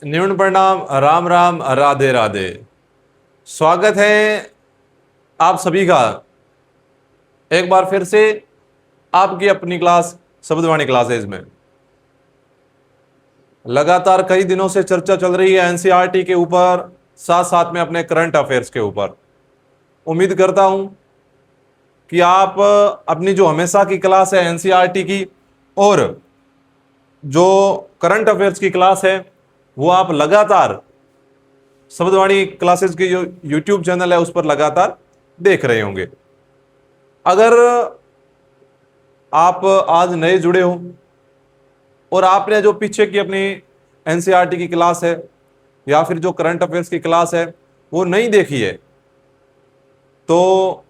न्यून प्रणाम, राम राम, राधे राधे। स्वागत है आप सभी का एक बार फिर से आपकी अपनी क्लास शब्दवाणी क्लासेज में। लगातार कई दिनों से चर्चा चल रही है एनसीईआरटी के ऊपर, साथ साथ में अपने करंट अफेयर्स के ऊपर। उम्मीद करता हूं कि आप अपनी जो हमेशा की क्लास है एनसीईआरटी की और जो करंट अफेयर्स की क्लास है वो आप लगातार शब्दवाणी क्लासेस की जो यूट्यूब चैनल है उस पर लगातार देख रहे होंगे। अगर आप आज नए जुड़े हो और आपने जो पीछे की अपनी एनसीईआरटी की क्लास है या फिर जो करंट अफेयर्स की क्लास है वो नहीं देखी है, तो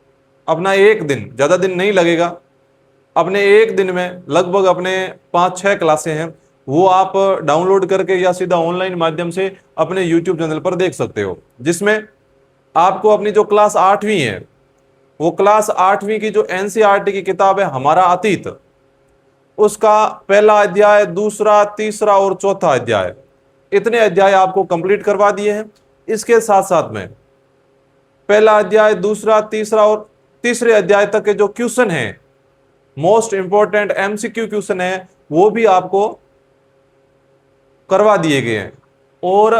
अपना एक दिन, ज़्यादा दिन नहीं लगेगा, अपने एक दिन में लगभग अपने 5-6 क्लासें हैं वो आप डाउनलोड करके या सीधा ऑनलाइन माध्यम से अपने यूट्यूब चैनल पर देख सकते हो, जिसमें आपको अपनी जो क्लास 8वीं है वो क्लास 8वीं की जो एनसीईआरटी की किताब है हमारा अतीत, उसका पहला अध्याय, दूसरा, तीसरा और चौथा अध्याय, इतने अध्याय आपको कंप्लीट करवा दिए हैं। इसके साथ साथ में पहला अध्याय, दूसरा, तीसरा और तीसरे अध्याय तक के जो क्वेश्चन हैं, मोस्ट इंपॉर्टेंट एमसीक्यू क्वेश्चन है, वो भी आपको करवा दिए गए हैं। और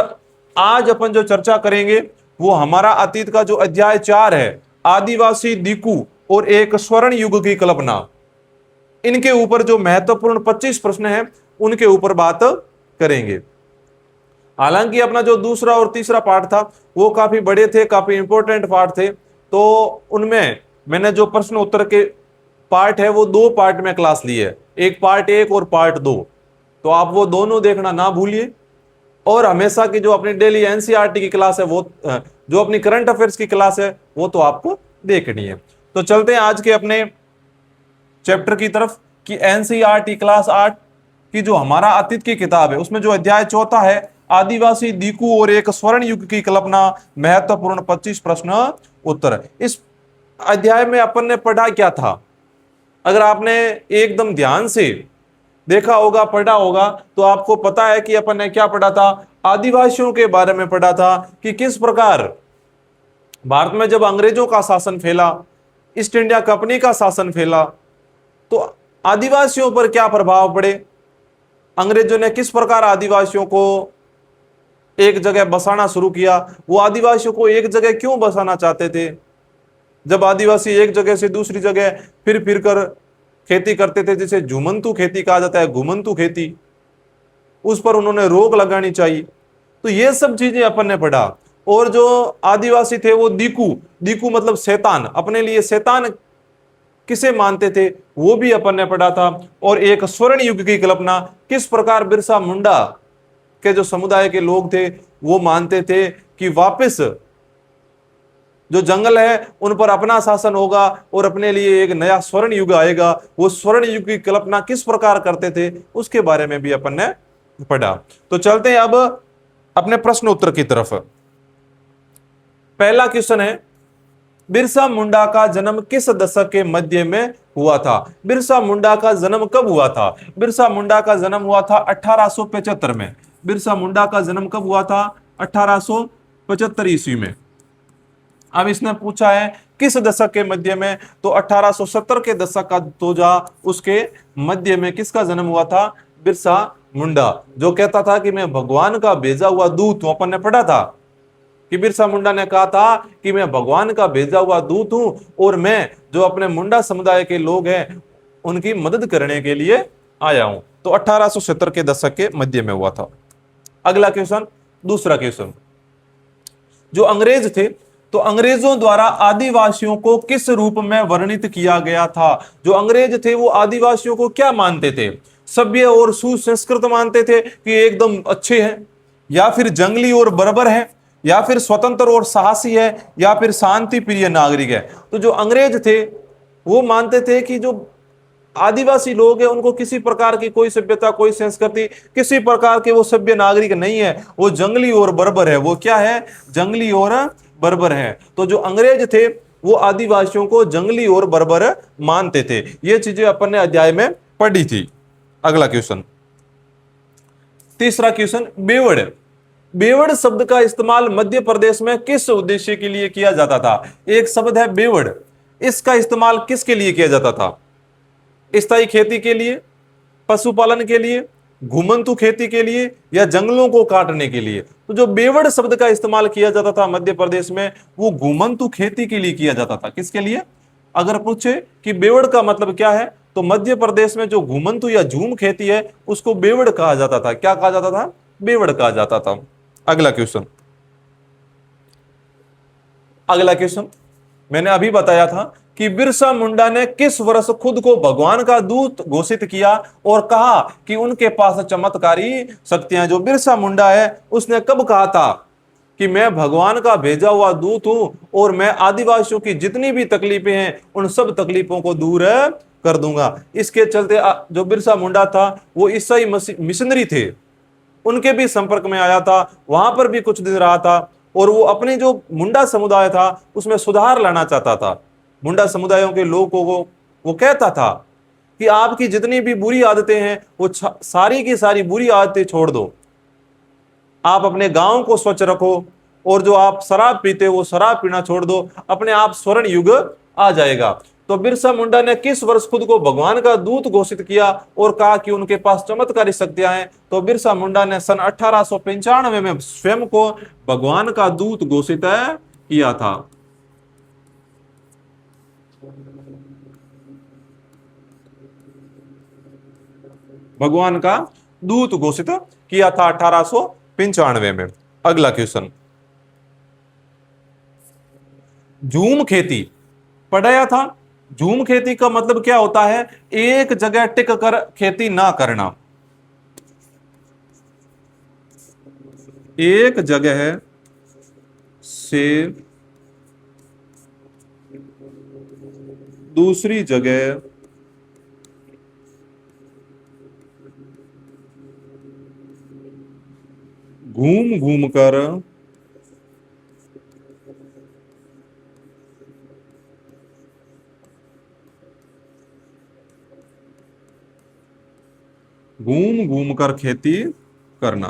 आज अपन जो चर्चा करेंगे वो हमारा अतीत का जो अध्याय 4 है, आदिवासी दीकू और एक स्वर्ण युग की कल्पना, इनके ऊपर जो महत्वपूर्ण 25 प्रश्न हैं उनके ऊपर बात करेंगे। हालांकि अपना जो दूसरा और तीसरा पार्ट था वो काफी बड़े थे, काफी इंपॉर्टेंट पार्ट थे, तो उनमें मैंने जो प्रश्न उत्तर के पार्ट है वो 2 पार्ट में क्लास ली है, एक पार्ट 1 और पार्ट 2, तो आप वो दोनों देखना ना भूलिए। और हमेशा की जो अपनी डेली एनसीईआरटी की क्लास है वो, जो अपनी करंट अफेयर्स की क्लास है वो तो आपको देखनी है। तो चलते हैं आज के अपने चैप्टर की तरफ कि एनसीईआरटी क्लास 8 की जो हमारा अतीत की किताब है उसमें जो अध्याय 4 है, आदिवासी दीकू और एक स्वर्ण युग की कल्पना, महत्वपूर्ण 25 प्रश्न उत्तर। इस अध्याय में अपन ने पढ़ा क्या था? अगर आपने एकदम ध्यान से देखा होगा, पढ़ा होगा, तो आपको पता है कि अपन ने क्या पढ़ा था। आदिवासियों के बारे में पढ़ा था कि किस प्रकार भारत में जब अंग्रेजों का शासन फैला, ईस्ट इंडिया कंपनी का शासन फैला, तो आदिवासियों पर क्या प्रभाव पड़े, अंग्रेजों ने किस प्रकार आदिवासियों को एक जगह बसाना शुरू किया, वो आदिवासियों को एक जगह क्यों बसाना चाहते थे, जब आदिवासी एक जगह से दूसरी जगह फिर फिर कर खेती करते थे, जिसे झूमंतु खेती कहा जाता है, घुमंतु खेती, उस पर उन्होंने रोक लगानी चाहिए। तो ये सब चीजें अपन ने पढ़ा। और जो आदिवासी थे वो दीकू, दीकू मतलब शैतान, अपने लिए शैतान किसे मानते थे वो भी अपन ने पढ़ा था। और एक स्वर्ण युग की कल्पना, किस प्रकार बिरसा मुंडा के जो समुदाय के लोग थे वो मानते थे कि वापस जो जंगल है उन पर अपना शासन होगा और अपने लिए एक नया स्वर्ण युग आएगा। वो स्वर्ण युग की कल्पना किस प्रकार करते थे उसके बारे में भी अपन ने पढ़ा। तो चलते हैं अब अपने प्रश्न उत्तर की तरफ। पहला क्वेश्चन है, बिरसा मुंडा का जन्म किस दशक के मध्य में हुआ था? बिरसा मुंडा का जन्म कब हुआ था? बिरसा मुंडा का जन्म हुआ था 1875 में। बिरसा मुंडा का जन्म कब हुआ था? 1875 ईस्वी में। अब इसने पूछा है किस दशक के मध्य में, तो 1870 के दशक का तो जा उसके मध्य में किसका जन्म हुआ था? बिरसा मुंडा, जो कहता था कि मैं भगवान का भेजा हुआ दूत हूं। अपन ने पढ़ा था कि बिरसा मुंडा ने कहा था कि मैं भगवान का भेजा हुआ दूत हूं और मैं जो अपने मुंडा समुदाय के लोग हैं उनकी मदद करने के लिए आया हूं। तो 1870 के दशक के मध्य में हुआ था। अगला क्वेश्चन, दूसरा क्वेश्चन, जो अंग्रेज थे तो अंग्रेजों द्वारा आदिवासियों को किस रूप में वर्णित किया गया था? जो अंग्रेज थे वो आदिवासियों को क्या मानते थे? सभ्य और सुसंस्कृत मानते थे कि एकदम अच्छे हैं, या फिर जंगली और बर्बर है, या फिर स्वतंत्र और साहसी है, या फिर शांति प्रिय नागरिक है? तो जो अंग्रेज थे वो मानते थे कि जो आदिवासी लोग हैं उनको किसी प्रकार की कोई सभ्यता, कोई संस्कृति, किसी प्रकार के वो सभ्य नागरिक नहीं है, वो जंगली और बर्बर है। वो क्या है? जंगली और बर्बर है। तो जो अंग्रेज थे वो आदिवासियों को जंगली और बर्बर मानते थे। ये चीजें अपन ने अध्याय में पढ़ी थी। अगला क्वेश्चन, तीसरा क्वेश्चन, बेवड़ बेवड़ शब्द का इस्तेमाल मध्य प्रदेश में किस उद्देश्य के लिए किया जाता था? एक शब्द है बेवड़, इसका इस्तेमाल किसके लिए किया जाता था? स्थायी खेती के लिए, पशुपालन के लिए, घुमंतु खेती के लिए, या जंगलों को काटने के लिए? तो जो बेवड़ शब्द का इस्तेमाल किया जाता था मध्य प्रदेश में, वो घुमंतु खेती के लिए किया जाता था। किसके लिए? अगर पूछे कि बेवड़ का मतलब क्या है, तो मध्य प्रदेश में जो घुमंतु या झूम खेती है उसको बेवड़ कहा जाता था। क्या कहा जाता था? बेवड़ कहा जाता था। अगला क्वेश्चन, अगला क्वेश्चन मैंने अभी बताया था कि बिरसा मुंडा ने किस वर्ष खुद को भगवान का दूत घोषित किया और कहा कि उनके पास चमत्कारी शक्तियां। जो बिरसा मुंडा है उसने कब कहा था कि मैं भगवान का भेजा हुआ दूत हूं और मैं आदिवासियों की जितनी भी तकलीफें हैं उन सब तकलीफों को दूर कर दूंगा। इसके चलते जो बिरसा मुंडा था वो ईसाई मिशनरी थे, उनके भी संपर्क में आया था, वहां पर भी कुछ दिन रहा था और वो अपने जो मुंडा समुदाय था उसमें सुधार लाना चाहता था। मुंडा समुदायों के लोगों को वो कहता था कि आपकी जितनी भी बुरी आदतें हैं वो सारी की सारी बुरी आदतें छोड़ दो, आप अपने गांव को स्वच्छ रखो और जो आप शराब पीते हो वो शराब पीना छोड़ दो, अपने आप स्वर्ण युग आ जाएगा। तो बिरसा मुंडा ने किस वर्ष खुद को भगवान का दूत घोषित किया और कहा कि उनके पास चमत्कारी शक्तियां हैं? तो बिरसा मुंडा ने सन 1895 में स्वयं को भगवान का दूत घोषित किया था। भगवान का दूत घोषित किया था 1895 में। अगला क्वेश्चन, झूम खेती पढ़ाया था। झूम खेती का मतलब क्या होता है? एक जगह टिक कर खेती ना करना, एक जगह से दूसरी जगह घूम घूम कर खेती करना।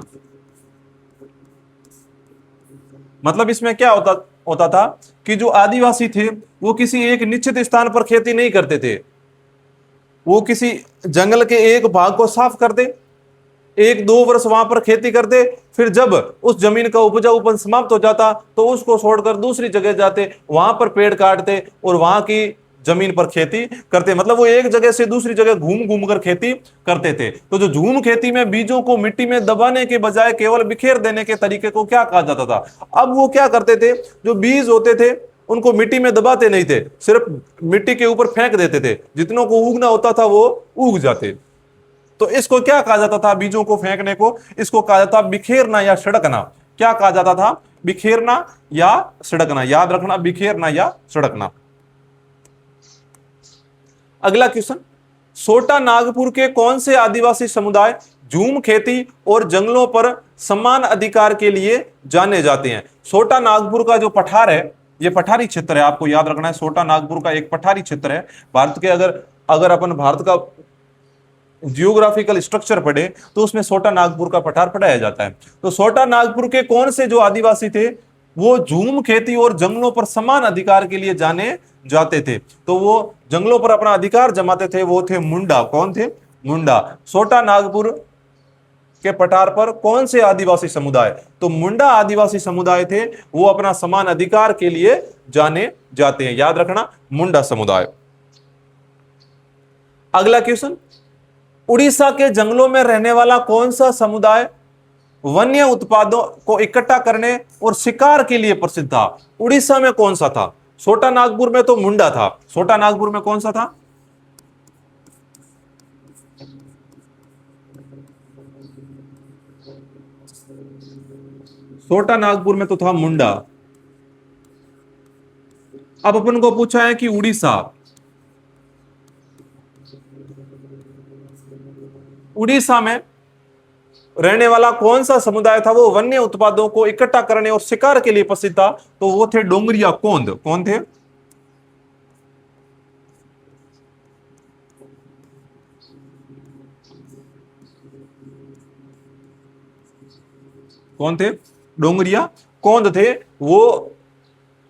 मतलब इसमें क्या होता होता था कि जो आदिवासी थे वो किसी एक निश्चित स्थान पर खेती नहीं करते थे, वो किसी जंगल के एक भाग को साफ कर दे, एक दो वर्ष वहां पर खेती करते, फिर जब उस जमीन का उपजाऊपन समाप्त हो जाता तो उसको छोड़कर दूसरी जगह जाते, वहां पर पेड़ काटते और वहां की जमीन पर खेती करते। मतलब वो एक जगह से दूसरी जगह घूम घूम कर खेती करते थे। तो जो झूम खेती में बीजों को मिट्टी में दबाने के बजाय केवल बिखेर देने के तरीके को क्या कहा जाता था? अब वो क्या करते थे, जो बीज होते थे उनको मिट्टी में दबाते नहीं थे, सिर्फ मिट्टी के ऊपर फेंक देते थे, जितनों को उगना होता था वो उग जाते। तो इसको क्या कहा जाता था? बीजों को फेंकने को इसको कहा जाता बिखेरना या सड़कना। क्या कहा जाता था? बिखेरना या सड़कना। याद रखना, बिखेरना या सड़कना। अगला क्वेश्चन, छोटा नागपुर के कौन से आदिवासी समुदाय झूम खेती और जंगलों पर समान अधिकार के लिए जाने जाते हैं? छोटा नागपुर का जो पठार है, ये पठारी क्षेत्र है, आपको याद रखना है। छोटा नागपुर का एक पठारी क्षेत्र है। भारत के अगर अगर अपन भारत का जियोग्राफिकल स्ट्रक्चर पढ़े तो उसमें छोटा नागपुर का पठार पढ़ाया जाता है। तो छोटा नागपुर के कौन से जो आदिवासी थे वो झूम खेती और जंगलों पर समान अधिकार के लिए जाने जाते थे? तो वो जंगलों पर अपना अधिकार जमाते थे, वो थे मुंडा। कौन थे? मुंडा। छोटा नागपुर के पठार पर कौन से आदिवासी समुदाय? तो मुंडा आदिवासी समुदाय थे, वो अपना समान अधिकार के लिए जाने जाते हैं। याद रखना, मुंडा समुदाय। अगला क्वेश्चन, उड़ीसा के जंगलों में रहने वाला कौन सा समुदाय वन्य उत्पादों को इकट्ठा करने और शिकार के लिए प्रसिद्ध था? उड़ीसा में कौन सा था? छोटा नागपुर में तो मुंडा था, छोटा नागपुर में कौन सा था? छोटा नागपुर में तो था मुंडा। अब अपन को पूछा है कि उड़ीसा, उड़ीसा में रहने वाला कौन सा समुदाय था वो वन्य उत्पादों को इकट्ठा करने और शिकार के लिए प्रसिद्ध था? तो वो थे डोंगरिया कोंद। कौन थे? कौन थे? डोंगरिया कोंद थे। वो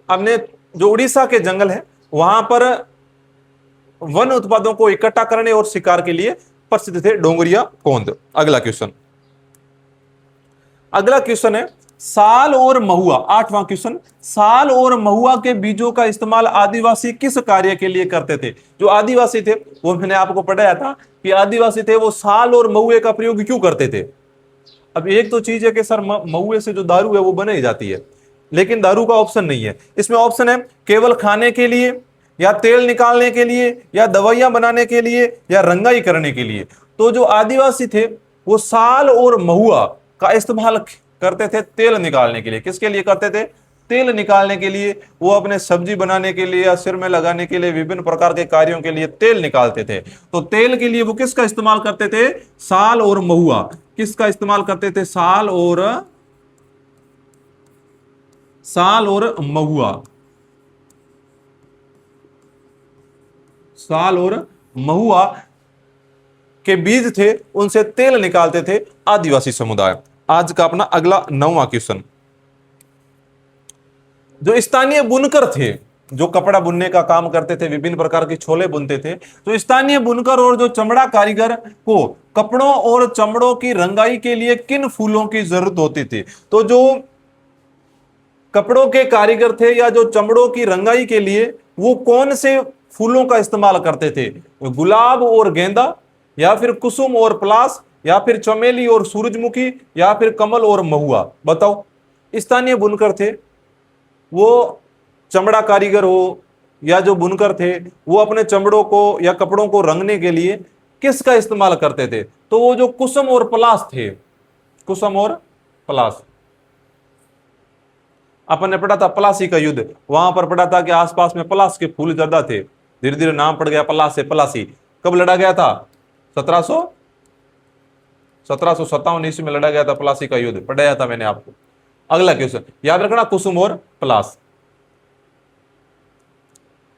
अपने जो उड़ीसा के जंगल है वहां पर वन उत्पादों को इकट्ठा करने और शिकार के लिए प्रसिद्ध थे डोंगरिया कोंद। अगला क्वेश्चन है साल और महुआ। 8वां क्वेश्चन, साल और महुआ के बीजों का इस्तेमाल आदिवासी किस कार्य के लिए करते थे? जो आदिवासी थे वो मैंने आपको पढ़ाया था कि आदिवासी थे वो साल और महुए का प्रयोग क्यों करते थे। अब एक तो चीज है कि सर महुए से जो दारू है वो बनाई जाती है, लेकिन दारू का ऑप्शन नहीं है इसमें। ऑप्शन है केवल खाने के लिए, या तेल निकालने के लिए, या दवाइयां बनाने के लिए, या रंगाई करने के लिए। तो जो आदिवासी थे वो साल और महुआ का इस्तेमाल करते थे तेल निकालने के लिए। किसके लिए करते थे? तेल निकालने के लिए। वो अपने सब्जी बनाने के लिए या सिर में लगाने के लिए, विभिन्न प्रकार के कार्यों के लिए तेल निकालते थे। तो तेल के लिए वो किसका इस्तेमाल करते थे? साल और महुआ। किसका इस्तेमाल करते थे? साल और महुआ। साल और महुआ के बीज थे उनसे तेल निकालते थे आदिवासी समुदाय। आज का अपना अगला 9वां क्वेश्चन, जो स्थानीय बुनकर थे, जो कपड़ा बुनने का काम करते थे, विभिन्न प्रकार के छोले बुनते थे, तो स्थानीय बुनकर और जो चमड़ा कारीगर को कपड़ों और चमड़ों की रंगाई के लिए किन फूलों की जरूरत होती थी? तो जो कपड़ों के कारीगर थे या जो चमड़ों की रंगाई के लिए वो कौन से फूलों का इस्तेमाल करते थे? गुलाब और गेंदा, या फिर कुसुम और पलाश, या फिर चमेली और सूरजमुखी, या फिर कमल और महुआ? बताओ। स्थानीय बुनकर थे वो चमड़ा कारीगर हो या जो बुनकर थे वो अपने चमड़ों को या कपड़ों को रंगने के लिए किसका इस्तेमाल करते थे? तो वो जो कुसुम और पलाश थे, कुसुम और पलाश। अपन ने पढ़ा था पलासी का युद्ध, वहां पर पढ़ा था कि आसपास में पलाश के फूल ज्यादा थे, धीरे धीरे नाम पड़ गया पलाश से पलासी। कब लड़ा गया था? 1757 ईस्वी में लड़ा गया था पलासी का युद्ध, पढ़ाया था मैंने आपको। अगला क्वेश्चन याद रखना, कुसुम और पलाश।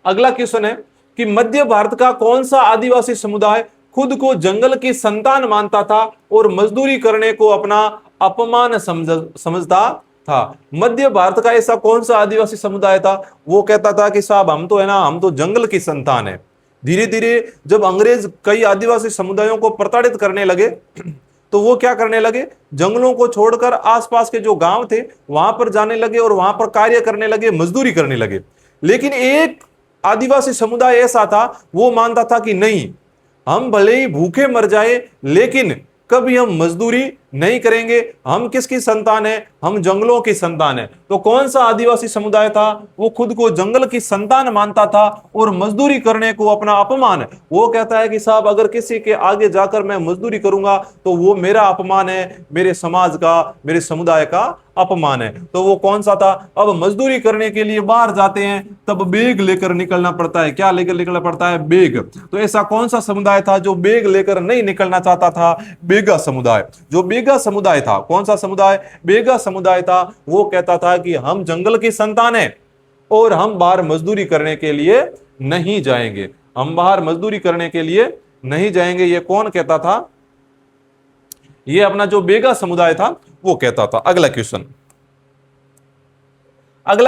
अगला क्वेश्चन है कि मध्य भारत का कौन सा आदिवासी समुदाय खुद को जंगल की संतान मानता था और मजदूरी करने को अपना अपमान समझता था? मध्य भारत का ऐसा कौन सा आदिवासी समुदाय था वो कहता था कि साहब हम तो है ना, हम तो जंगल की संतान है। धीरे धीरे जब अंग्रेज कई आदिवासी समुदायों को प्रताड़ित करने लगे तो वो क्या करने लगे? जंगलों को छोड़कर आसपास के जो गांव थे वहां पर जाने लगे और वहां पर कार्य करने लगे, मजदूरी करने लगे। लेकिन एक आदिवासी समुदाय ऐसा था वो मानता था कि नहीं, हम भले ही भूखे मर जाए लेकिन कभी हम मजदूरी नहीं करेंगे। हम किसकी संतान है? हम जंगलों की संतान है। तो कौन सा आदिवासी समुदाय था वो खुद को जंगल की संतान मानता था और मजदूरी करने को अपना अपमान है? वो कहता है कि साहब अगर किसी के आगे जाकर मैं मजदूरी करूंगा तो वो मेरा अपमान है, मेरे समाज का, मेरे समुदाय का अपमान है। तो वो कौन सा था? अब मजदूरी करने के लिए बाहर जाते हैं तब बैग लेकर निकलना पड़ता है। क्या लेकर निकलना पड़ता है? बैग। तो ऐसा कौन सा समुदाय था जो बैग लेकर नहीं निकलना चाहता था? बेगा समुदाय। जो बेगा समुदाय था, कौन सा समुदाय? बेगा समुदाय था। वो कहता था कि हम जंगल की संतान है और हम बाहर मजदूरी करने के लिए नहीं जाएंगे, हम बाहर मजदूरी करने के लिए नहीं जाएंगे। ये कौन कहता था? ये अपना जो बेगा समुदाय था वो कहता था। अगला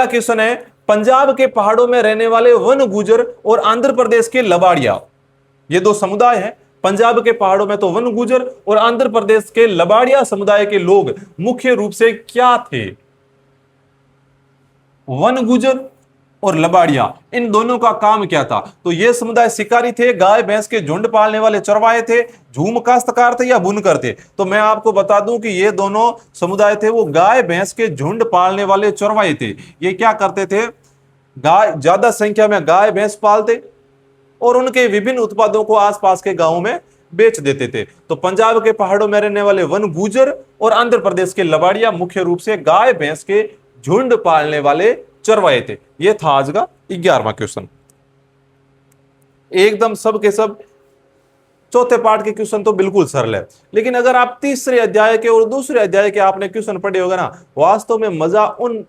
क्वेश्चन है पंजाब के पहाड़ों में रहने वाले वन गुजर और आंध्र प्रदेश के लबाड़िया, ये दो समुदाय हैं। पंजाब के पहाड़ों में तो वन गुजर और आंध्र प्रदेश के लबाड़िया समुदाय के लोग मुख्य रूप से क्या थे? वन गुजर और लबाड़िया, इन दोनों का काम क्या था? तो ये समुदाय शिकारी थे, गाय भैंस के झुंड पालने वाले चरवाहे थे, झूम काश्तकार थे या बुनकर थे? तो मैं आपको बता दूं कि ये दोनों समुदाय थे वो गाय भैंस के झुंड पालने वाले चरवाहे थे। ये क्या करते थे? गाय, ज्यादा संख्या में गाय भैंस पालते और उनके विभिन्न उत्पादों को आसपास के गांवों में बेच देते थे। तो पंजाब के पहाड़ों में रहने वाले वन गुजर और आंध्र प्रदेश के लबाड़िया मुख्य रूप से गाय भैंस के झुंड पालने वाले चरवाहे थे। यह था आज का 11वां क्वेश्चन। एकदम सब के सब चौथे पार्ट के क्वेश्चन तो बिल्कुल सरल है, लेकिन अगर आप तीसरे अध्याय के और दूसरे अध्याय के आपने क्वेश्चन पढ़े होगा ना, वास्तव में मजा उन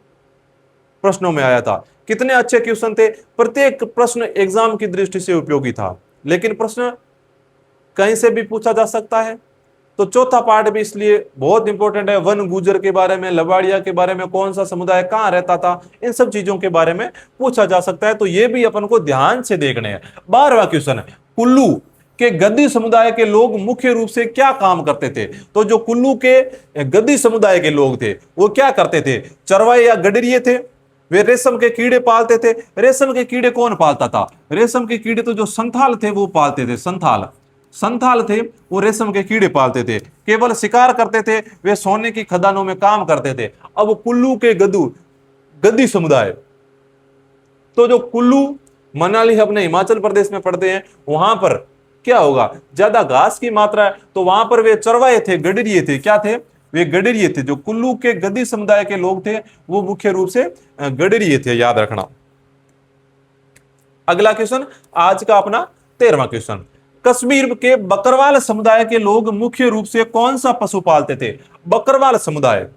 प्रश्नों में आया था। कितने अच्छे क्वेश्चन थे, प्रत्येक प्रश्न एग्जाम की दृष्टि से उपयोगी था। लेकिन प्रश्न कहीं से भी पूछा जा सकता है, तो चौथा पार्ट भी इसलिए बहुत इंपॉर्टेंट है। वन गुजर के बारे में, लबाड़िया के बारे में, कौन सा समुदाय कहां रहता था, इन सब चीजों के बारे में पूछा जा सकता है, तो ये भी अपन को ध्यान से देखने हैं। 12वां क्वेश्चन है, कुल्लू के गद्दी समुदाय के लोग मुख्य रूप से क्या काम करते थे? तो जो कुल्लू के गद्दी समुदाय के लोग थे वो क्या करते थे? चरवाहे या गडरिये थे। वे रेशम के कीड़े पालते थे। रेशम के कीड़े कौन पालता था? रेशम के कीड़े तो जो संथाल थे वो पालते थे। संथाल थे, वो रेशम के कीड़े पालते थे। केवल शिकार करते थे। वे सोने की खदानों में काम करते थे। अब कुल्लू के गद्दी समुदाय, तो जो कुल्लू मनाली अपने हिमाचल प्रदेश में पड़ते हैं, वहां पर क्या होगा? ज्यादा घास की मात्रा है, तो वहां पर वे चरवाहे थे, गडरिये थे। क्या थे? वे गडरिये थे। जो कुल्लू के गद्दी समुदाय के लोग थे वो मुख्य रूप से गडरिये थे, याद रखना। अगला क्वेश्चन, आज का अपना 13वां क्वेश्चन, कश्मीर के बकरवाल समुदाय के लोग मुख्य रूप से कौन सा पशु पालते थे? बकरवाल समुदाय,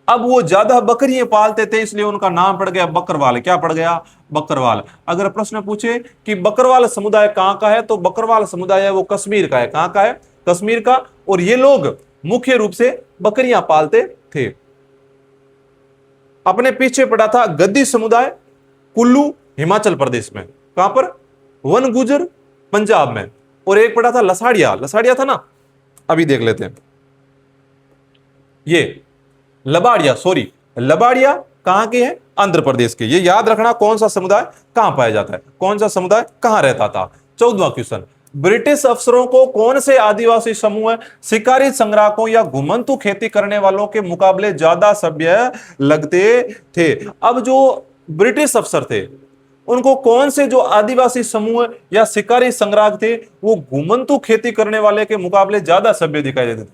अब वो ज्यादा बकरियां पालते थे, इसलिए उनका नाम पड़ गया बकरवाल। क्या पड़ गया? बकरवाल। अगर प्रश्न पूछे कि बकरवाल समुदाय कहां का है, तो बकरवाल समुदाय है वो कश्मीर का है। कहां का है? कश्मीर का। और ये लोग मुख्य रूप से बकरियां पालते थे। अपने पीछे पड़ा था गद्दी समुदाय, कुल्लू हिमाचल प्रदेश में। कहां पर? वन गुजर पंजाब में। और एक पड़ा था लसाड़िया। लसाड़िया था ना, अभी देख लेते हैं। ये लबाड़िया, सॉरी, लबाड़िया कहां के हैं? आंध्र प्रदेश के। ये याद रखना कौन सा समुदाय कहां पाया जाता है, कौन सा समुदाय कहां रहता था। 14वां क्वेश्चन, ब्रिटिश अफसरों को कौन से आदिवासी समूह शिकारी संग्राहकों या घुमंतु खेती करने वालों के मुकाबले ज्यादा सभ्य लगते थे? अब जो ब्रिटिश अफसर थे उनको कौन से जो आदिवासी समूह या शिकारी संग्राहक थे वो घुमंतु खेती करने वाले के मुकाबले ज्यादा सभ्य दिखाई देते थे?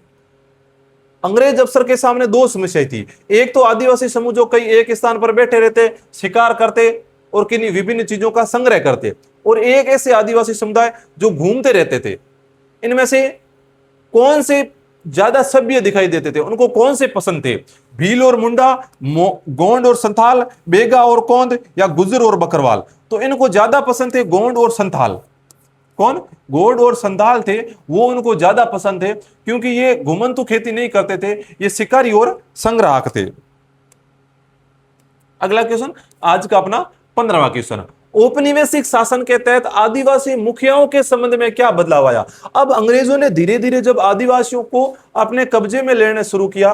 अंग्रेज अफसर के सामने दो समस्याएं थी। एक तो आदिवासी समूह जो कई एक स्थान पर बैठे रहते, शिकार करते और किन्हीं विभिन्न चीजों का संग्रह करते, और एक ऐसे आदिवासी समुदाय जो घूमते रहते थे। इनमें से कौन से ज्यादा सभ्य दिखाई देते थे? उनको कौन से पसंद थे? भील और मुंडा, गोंड और संथाल, बेगा और कौंद, या गुजर और बकरवाल? तो इनको ज्यादा पसंद थे गोंड और संथाल। कौन? गोंड और संथाल थे, वो उनको ज्यादा पसंद थे, क्योंकि ये घुमंतु खेती नहीं करते थे, ये शिकारी और संग्राहक थे। अगला क्वेश्चन, आज का अपना 15वां क्वेश्चन, औपनिवेशिक शासन के तहत आदिवासी मुखियाओं के संबंध में क्या बदलाव आया? अब अंग्रेजों ने धीरे धीरे जब आदिवासियों को अपने कब्जे में लेने शुरू किया,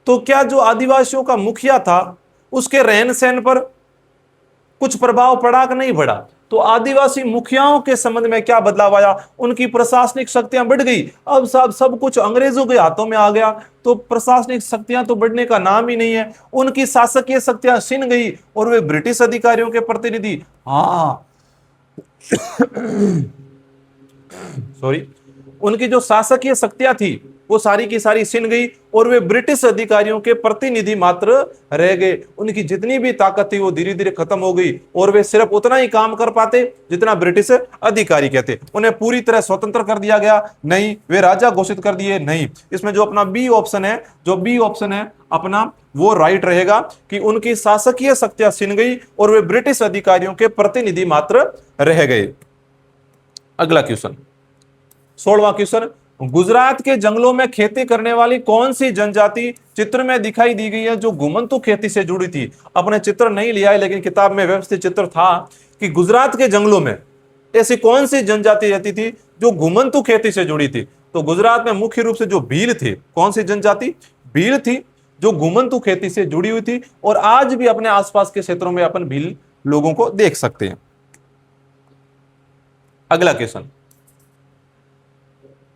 तो क्या जो आदिवासियों का मुखिया था उसके रहन सहन पर कुछ प्रभाव पड़ा कि नहीं पड़ा? तो आदिवासी मुखियाओं के संबंध में क्या बदलाव आया? उनकी प्रशासनिक शक्तियां बढ़ गई। अब सब कुछ अंग्रेजों के हाथों में आ गया, तो प्रशासनिक शक्तियां तो बढ़ने का नाम ही नहीं है। उनकी शासकीय शक्तियां छिन गई और वे ब्रिटिश अधिकारियों के प्रतिनिधि, हाँ सॉरी, उनकी जो शासकीय शक्तियां थी वो सारी की सारी छिन गई और वे ब्रिटिश अधिकारियों के प्रतिनिधि मात्र रह गए। उनकी जितनी भी ताकत थी वो धीरे धीरे खत्म हो गई और वे सिर्फ उतना ही काम कर पाते जितना ब्रिटिश अधिकारी कहते। उन्हें पूरी तरह स्वतंत्र कर दिया गया? नहीं। वे राजा घोषित कर दिए? नहीं। इसमें जो अपना बी ऑप्शन है, जो बी ऑप्शन है अपना, वो राइट रहेगा कि उनकी शासकीय शक्तियां छिन गई और वे ब्रिटिश अधिकारियों के प्रतिनिधि मात्र रह गए। अगला क्वेश्चन, 16वां क्वेश्चन, गुजरात के जंगलों में खेती करने वाली कौन सी जनजाति चित्र में दिखाई दी गई है जो घुमंतु खेती से जुड़ी थी? अपने चित्र नहीं लिया है लेकिन किताब में व्यवस्थित चित्र था कि गुजरात के जंगलों में ऐसी कौन सी जनजाति रहती थी जो घुमंतु खेती से जुड़ी थी? तो गुजरात में मुख्य रूप से जो भील थे, कौन सी जनजाति? भील थी, जो घुमंतु खेती से जुड़ी हुई थी। और आज भी अपने आसपास के क्षेत्रों में अपन भील लोगों को देख सकते हैं। अगला क्वेश्चन,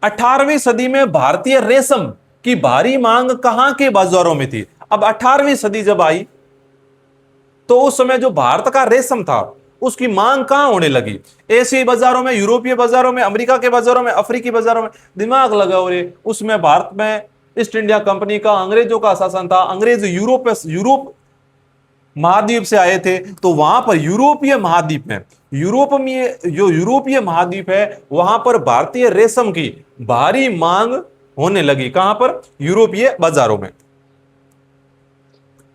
18वीं सदी में भारतीय रेशम की भारी मांग कहां के बाजारों में थी? अब 18वीं सदी जब आई तो उस समय जो भारत का रेशम था उसकी मांग कहां होने लगी? एशियाई बाजारों में, यूरोपीय बाजारों में, अमेरिका के बाजारों में, अफ्रीकी बाजारों में? दिमाग लगाओ रे। उसमें भारत में ईस्ट इंडिया कंपनी का, अंग्रेजों का शासन था। अंग्रेज यूरोप महाद्वीप से आए थे, तो वहां पर यूरोपीय महाद्वीप में, यूरोप में जो यूरोपीय महाद्वीप है वहां पर भारतीय रेशम की भारी मांग होने लगी। कहां पर? यूरोपीय बाजारों में।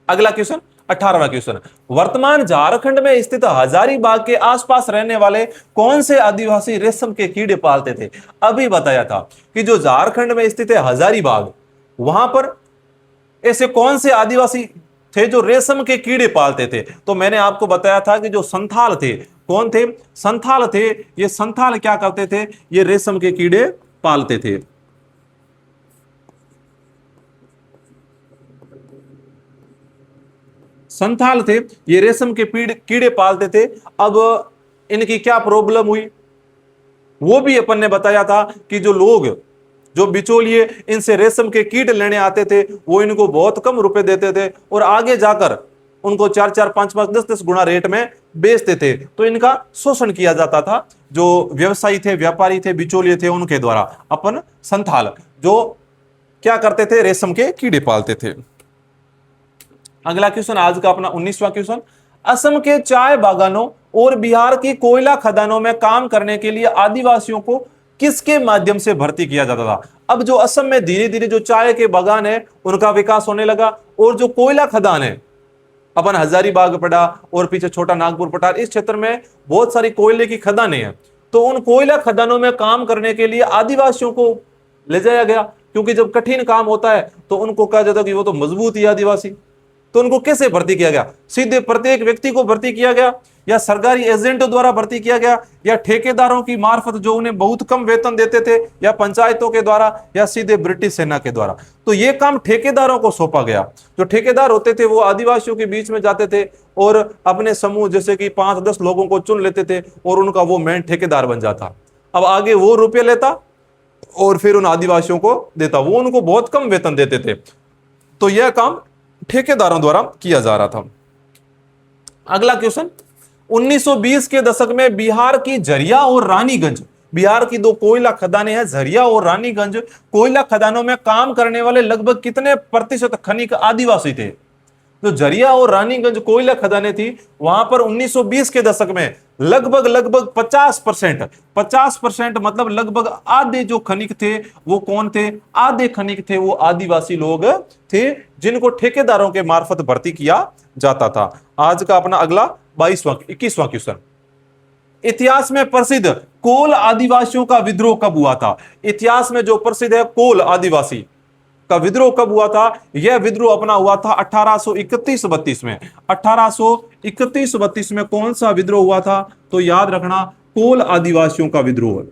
अगला क्वेश्चन, 18वां क्वेश्चन, वर्तमान झारखंड में स्थित हजारीबाग के आसपास रहने वाले कौन से आदिवासी रेशम के कीड़े पालते थे? अभी बताया था कि जो झारखंड में स्थित है हजारीबाग, वहां पर ऐसे कौन से आदिवासी थे जो रेशम के कीड़े पालते थे? तो मैंने आपको बताया था कि जो संथाल थे, कौन थे? संथाल थे। ये संथाल क्या करते थे? ये रेशम के कीड़े पालते थे। संथाल थे, ये रेशम के कीड़े पालते थे। अब इनकी क्या प्रॉब्लम हुई वो भी अपन ने बताया था कि जो लोग, जो बिचौलिए इनसे रेशम के कीट लेने आते थे, वो इनको बहुत कम रुपए देते थे और आगे जाकर उनको 4-4, 5-5, 10-10 गुना रेट में बेचते थे। तो इनका शोषण किया जाता था जो व्यवसायी थे, व्यापारी थे, बिचौलिए थे, उनके द्वारा। अपन संथाल जो क्या करते थे? रेशम के कीड़े पालते थे। अगला क्वेश्चन आज का अपना 19वां क्वेश्चन, असम के चाय बागानों और बिहार की कोयला खदानों में काम करने के लिए आदिवासियों को किसके माध्यम से भर्ती किया जाता था? अब जो असम में धीरे धीरे जो चाय के बागान है उनका विकास होने लगा, और जो कोयला खदान है, अपन हजारीबाग पड़ा और पीछे छोटा नागपुर पड़ा, इस क्षेत्र में बहुत सारी कोयले की खदानें हैं। तो उन कोयला खदानों में काम करने के लिए आदिवासियों को ले जाया गया, क्योंकि जब कठिन काम होता है तो उनको कहा जाता है कि वो तो मजबूत ही आदिवासी। तो उनको कैसे भर्ती किया गया? सीधे प्रत्येक व्यक्ति को भर्ती किया गया, या सरकारी एजेंटों द्वारा भर्ती किया गया, या ठेकेदारों की मार्फत जो उन्हें बहुत कम वेतन देते थे, या पंचायतों के द्वारा, या सीधे ब्रिटिश सेना के द्वारा? तो यह काम ठेकेदारों को सौंपा गया। जो ठेकेदार होते थे वो आदिवासियों के बीच में जाते थे और अपने समूह जैसे कि 5-10 लोगों को चुन लेते थे और उनका वो मेन ठेकेदार बन जाता। अब आगे वो रुपये लेता और फिर उन आदिवासियों को देता, वो उनको बहुत कम वेतन देते थे। तो यह काम ठेकेदारों द्वारा किया जा रहा था। अगला क्वेश्चन, 1920 के दशक में बिहार की झरिया और रानीगंज, बिहार की दो कोयला खदानें हैं, झरिया और रानीगंज कोयला खदानों में काम करने वाले लगभग कितने प्रतिशत खनिक आदिवासी थे? जो झरिया और रानीगंज कोयला खदानें थी, वहां पर 1920 के दशक में लगभग 50% मतलब लगभग आधे जो खनिक थे वो कौन थे? आधे खनिक थे वो आदिवासी लोग थे, जिनको ठेकेदारों के मार्फत भर्ती किया जाता था। आज का अपना अगला 21वां क्वेश्चन, इतिहास में प्रसिद्ध कोल आदिवासियों का विद्रोह कब हुआ था? इतिहास में जो प्रसिद्ध है कोल आदिवासी का विद्रोह कब हुआ था? यह विद्रोह अपना हुआ था 1831-32 में। 1831-32 में कौन सा विद्रोह हुआ था? तो याद रखना, कोल आदिवासियों का विद्रोह।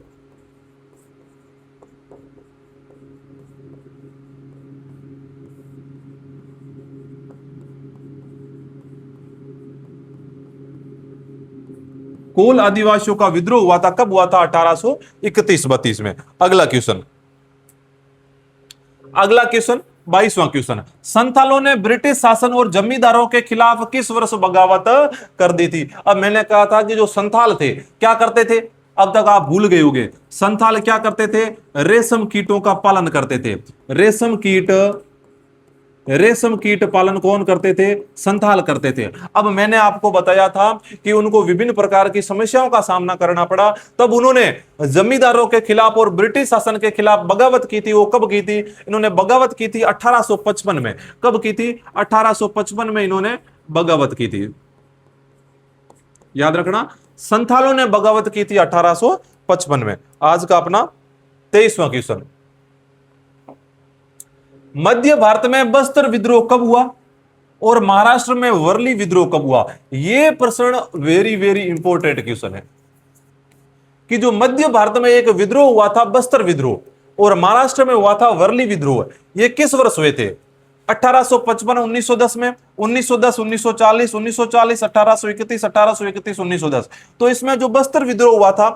कोल आदिवासियों का विद्रोह हुआ था, कब हुआ था? 1831-32 में। अगला क्वेश्चन 22वां क्वेश्चन, संथालों ने ब्रिटिश शासन और जमींदारों के खिलाफ किस वर्ष बगावत कर दी थी? अब मैंने कहा था कि जो संथाल थे क्या करते थे? अब तक आप भूल गए होंगे। संथाल क्या करते थे? रेशम कीटों का पालन करते थे। रेशम कीट पालन कौन करते थे? संथाल करते थे। अब मैंने आपको बताया था कि उनको विभिन्न प्रकार की समस्याओं का सामना करना पड़ा, तब उन्होंने जमींदारों के खिलाफ और ब्रिटिश शासन के खिलाफ बगावत की थी। वो कब की थी? इन्होंने बगावत की थी 1855 में। कब की थी? 1855 में इन्होंने बगावत की थी। याद रखना, संथालों ने बगावत की थी 1855 में। आज का अपना 23वां क्वेश्चन, मध्य भारत में बस्तर विद्रोह कब हुआ और महाराष्ट्र में वर्ली विद्रोह कब हुआ? यह प्रश्न वेरी इंपॉर्टेंट क्वेश्चन है कि जो मध्य भारत में एक विद्रोह हुआ था बस्तर विद्रोह, और महाराष्ट्र में हुआ था वर्ली विद्रोह, ये किस वर्ष हुए थे? 1855 1910 में, 1910 1940, 1940 1831, 1831 1910। तो इसमें जो बस्तर विद्रोह हुआ था,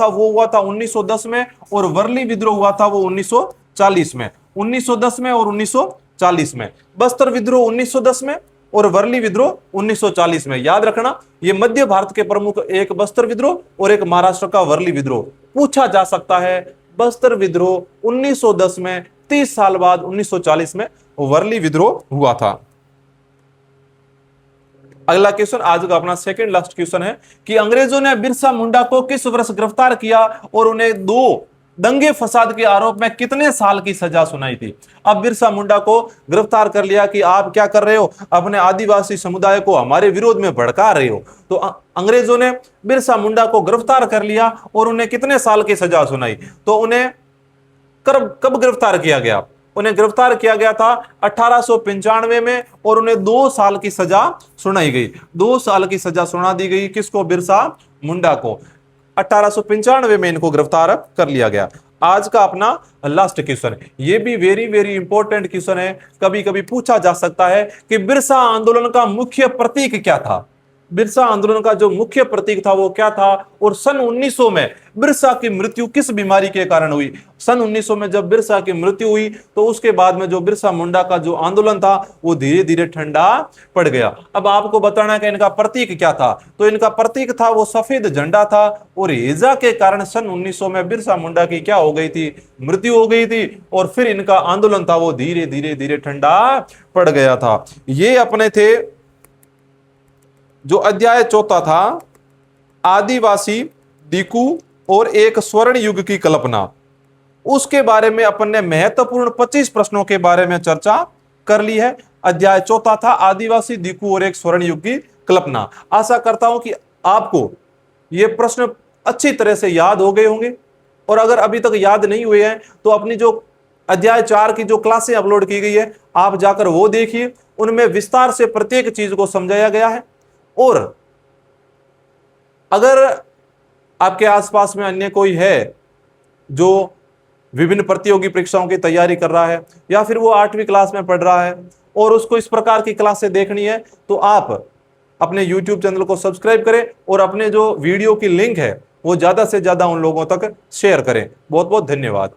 वो हुआ था 1910 में, और वर्ली विद्रोह हुआ था वो 1940 में। 1910 में और 1940 में। बस्तर विद्रोह 1910 में और वर्ली विद्रोह 1940 में। याद रखना, ये मध्य भारत के प्रमुख, एक बस्तर विद्रोह और एक महाराष्ट्र का वर्ली विद्रोह। पूछा जा सकता है बस्तर विद्रोह 1910 में, 30 साल बाद 1940 में वर्ली विद्रोह हुआ था। अगला क्वेश्चन आज का अपना सेकंड लास्ट क्वेश्चन है कि अंग्रेजों ने बिरसा मुंडा को किस वर्ष गिरफ्तार किया और उन्हें 2 दंगे फसाद के आरोप में कितने साल की सजा सुनाई थी। अब बिरसा मुंडा को गिरफ्तार कर लिया कि आप क्या कर रहे हो, अपने आदिवासी समुदाय को हमारे विरोध में भड़का रहे हो। तो अंग्रेजों ने बिरसा मुंडा को गिरफ्तार कर लिया और उन्हें कितने साल की सजा सुनाई। तो उन्हें कब गिरफ्तार किया गया? उन्हें गिरफ्तार किया गया था 1895 में और उन्हें 2 साल की सजा सुनाई गई। 2 साल की सजा सुना दी गई किसको? बिरसा मुंडा को। 1895 में इनको गिरफ्तार कर लिया गया। आज का अपना लास्ट क्वेश्चन, ये भी वेरी वेरी इंपॉर्टेंट क्वेश्चन है, कभी कभी पूछा जा सकता है कि बिरसा आंदोलन का मुख्य प्रतीक क्या था। बिरसा आंदोलन का जो मुख्य प्रतीक था वो क्या था, और सन 1900 में बिरसा की मृत्यु किस बीमारी के कारण हुई। सन 1900 में जब बिरसा की मृत्यु हुई तो उसके बाद में जो बिरसा मुंडा का जो आंदोलन था वो धीरे धीरे ठंडा पड़ गया। अब आपको बताना है कि इनका प्रतीक क्या था। तो इनका प्रतीक था वो सफेद झंडा था, और हैजा के कारण सन 1900 में बिरसा मुंडा की क्या हो गई थी? मृत्यु हो गई थी, और फिर इनका आंदोलन था वो धीरे धीरे धीरे ठंडा पड़ गया था। ये अपने थे जो अध्याय चौथा था, आदिवासी, दीकू और एक स्वर्ण युग की कल्पना, उसके बारे में अपन ने महत्वपूर्ण 25 प्रश्नों के बारे में चर्चा कर ली है। अध्याय चौथा था आदिवासी, दीकू और एक स्वर्ण युग की कल्पना। आशा करता हूं कि आपको ये प्रश्न अच्छी तरह से याद हो गए होंगे, और अगर अभी तक याद नहीं हुए हैं तो अपनी जो अध्याय 4 की जो क्लासें अपलोड की गई है आप जाकर वो देखिए, उनमें विस्तार से प्रत्येक चीज को समझाया गया है। और अगर आपके आसपास में अन्य कोई है जो विभिन्न प्रतियोगी परीक्षाओं की तैयारी कर रहा है, या फिर वो 8वीं क्लास में पढ़ रहा है और उसको इस प्रकार की क्लासें देखनी है, तो आप अपने YouTube चैनल को सब्सक्राइब करें और अपने जो वीडियो की लिंक है वो ज्यादा से ज्यादा उन लोगों तक शेयर करें। बहुत बहुत धन्यवाद।